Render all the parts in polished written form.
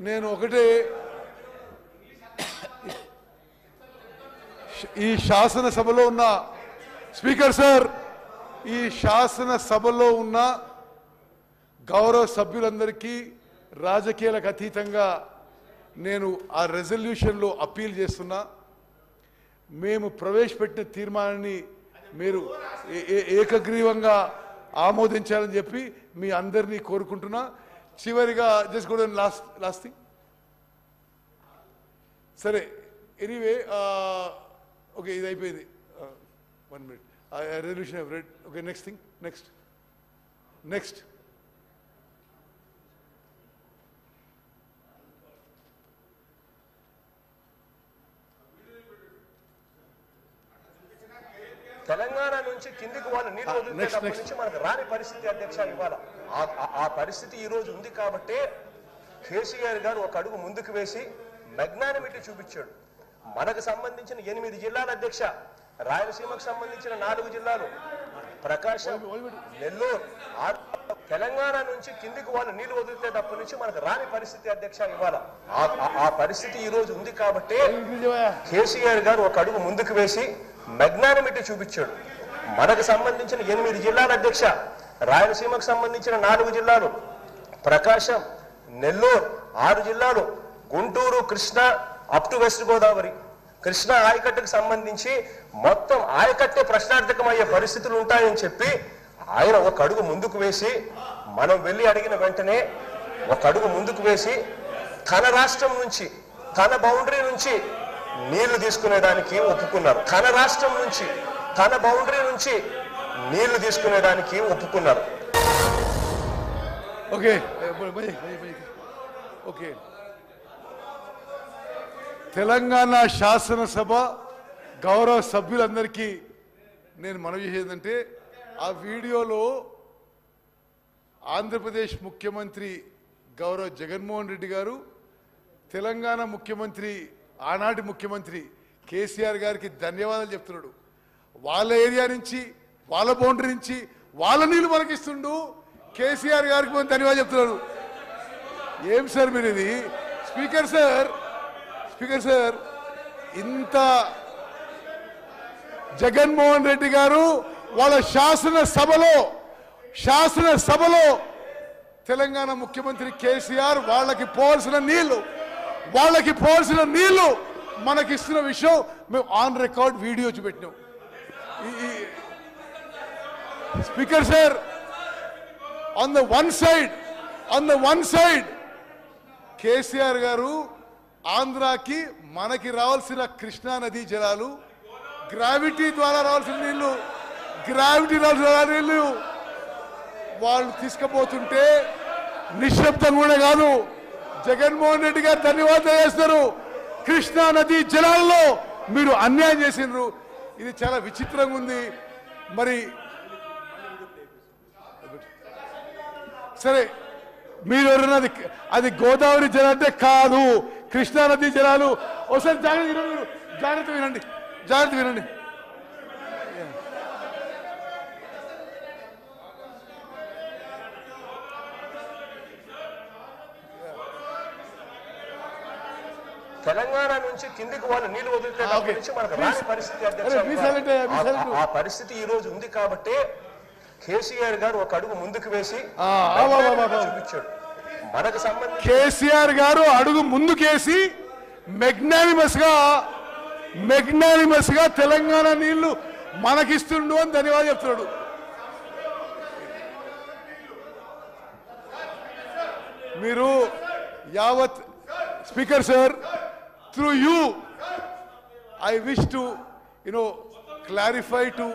నేను ఒకటే ఈ శాసనసభలో ఉన్న స్పీకర్ సార్, ఈ శాసనసభలో ఉన్న గౌరవ సభ్యులందరికీ రాజకీయాలకు అతీతంగా నేను ఆ రెజల్యూషన్లో అప్పీల్ చేస్తున్నా. మేము ప్రవేశపెట్టిన తీర్మానాన్ని మీరు ఏకగ్రీవంగా ఆమోదించాలని చెప్పి మీ అందరినీ కోరుకుంటున్నా. చివరిగా జస్ట్ కూడా లాస్ట్ థింగ్ సరే ఎనీవే ఓకే ఇది అయిపోయింది. 1 minute resolution I've read. Okay, next thing, next Telangana నుంచి కిందికి వాళ్ళు నీళ్లు వదిలేటప్పటి నుంచి మనకు రాని పరిస్థితి అధ్యక్ష ఇవాళ ఆ పరిస్థితి ఈ రోజు ఉంది కాబట్టి కేసీఆర్ గారు ఒక అడుగు ముందుకు వేసి మెగ్నానిమిటీ చూపించాడు. మనకు సంబంధించిన 8 జిల్లాల అధ్యక్ష, రాయలసీమకు సంబంధించిన 4 జిల్లాలు, ప్రకాశం, నెల్లూరు, తెలంగాణ నుంచి కిందికి వాళ్ళు నీళ్లు వదిలేటప్పటి నుంచి మనకు రాని పరిస్థితి అధ్యక్ష ఇవాళ ఆ పరిస్థితి ఈ రోజు ఉంది కాబట్టి కేసీఆర్ గారు ఒక అడుగు ముందుకు వేసి మెగ్నానిమిటీ చూపించాడు. మనకు సంబంధించిన 8 జిల్లాల అధ్యక్ష, రాయలసీమకు సంబంధించిన 4 జిల్లాలు, ప్రకాశం, నెల్లూరు, 6 జిల్లాలు, Guntur, Krishna up to west Godavari, Krishna ఆయకట్టుకు సంబంధించి మొత్తం ఆయకట్టే ప్రశ్నార్థకమయ్యే పరిస్థితులు ఉంటాయని చెప్పి ఆయన ఒక అడుగు ముందుకు వేసి, మనం వెళ్ళి అడిగిన వెంటనే ఒక అడుగు ముందుకు వేసి తన రాష్ట్రం నుంచి, తన బౌండరీ నుంచి నీళ్లు తీసుకునేదానికి ఒప్పుకున్నారు. తన రాష్ట్రం నుంచి, తన బౌండరీ నుంచి నీళ్లు తీసుకునేదానికి ఒప్పుకున్నారు. ఓకే ఓకే తెలంగాణ శాసనసభ గౌరవ సభ్యులందరికీ నేను మనవి చేసేదంటే, ఆ వీడియోలో ఆంధ్రప్రదేశ్ ముఖ్యమంత్రి గౌరవ జగన్మోహన్ రెడ్డి గారు తెలంగాణ ముఖ్యమంత్రి, ఆనాటి ముఖ్యమంత్రి కేసీఆర్ గారికి ధన్యవాదాలు చెప్తున్నాడు. వాళ్ళ ఏరియా నుంచి, వాళ్ళ బౌండరీ నుంచి వాళ్ళ నీళ్ళు మనకిస్తుండు, కేసీఆర్ గారికి మనం ధన్యవాదాలు చెప్తున్నాడు. ఏం సార్ మీరు ఇది? స్పీకర్ సార్ ఇంత జగన్మోహన్ రెడ్డి గారు వాళ్ళ శాసనసభలో తెలంగాణ ముఖ్యమంత్రి కేసీఆర్ వాళ్ళకి పోవాల్సిన నీళ్లు మనకిస్తున్న విషయం మేము ఆన్ రికార్డ్ వీడియో చూపెట్టినాం. Speaker sir, on the one side KCR garu ఆంధ్రాకి మనకి రావాల్సిన కృష్ణా నదీ జలాలు, గ్రావిటీ ద్వారా రావాల్సిన నీళ్లు వాళ్ళు తీసుకుపోతుంటే నిశ్శబ్దం కూడా కాదు, జగన్మోహన్ రెడ్డి గారు ధన్యవాదాలు చేస్తారు. కృష్ణా నదీ జలాల్లో మీరు అన్యాయం చేసినారు. ఇది చాలా విచిత్రంగా ఉంది. మరి సరే, మీరు ఎవరన్నా అది గోదావరి జలం అంటే కాదు, కృష్ణా నదీ జలాలు. ఒకసారి జాగ్రత్త వినండి. తెలంగాణ నుంచి కిందికి వాళ్ళు నీళ్లు వదిలేటప్పటి నుంచి మనకు రాని పరిస్థితి అధ్యక్ష ఆ పరిస్థితి ఈ రోజు ఉంది కాబట్టి కేసీఆర్ గారు ఒక అడుగు ముందుకు వేసి చూపించాడు. మనకు సంబంధించి కేసీఆర్ గారు అడుగు ముందుకేసి మెగ్నానిమస్ గా తెలంగాణ నీళ్లు మనకిస్తుండు అని ధన్యవాదాలు చెప్తున్నాడు. మీరు యావత్ speaker sir, through you I wish to clarify to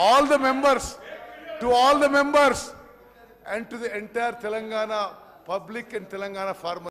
all the members and to the entire Telangana public and Telangana farmers.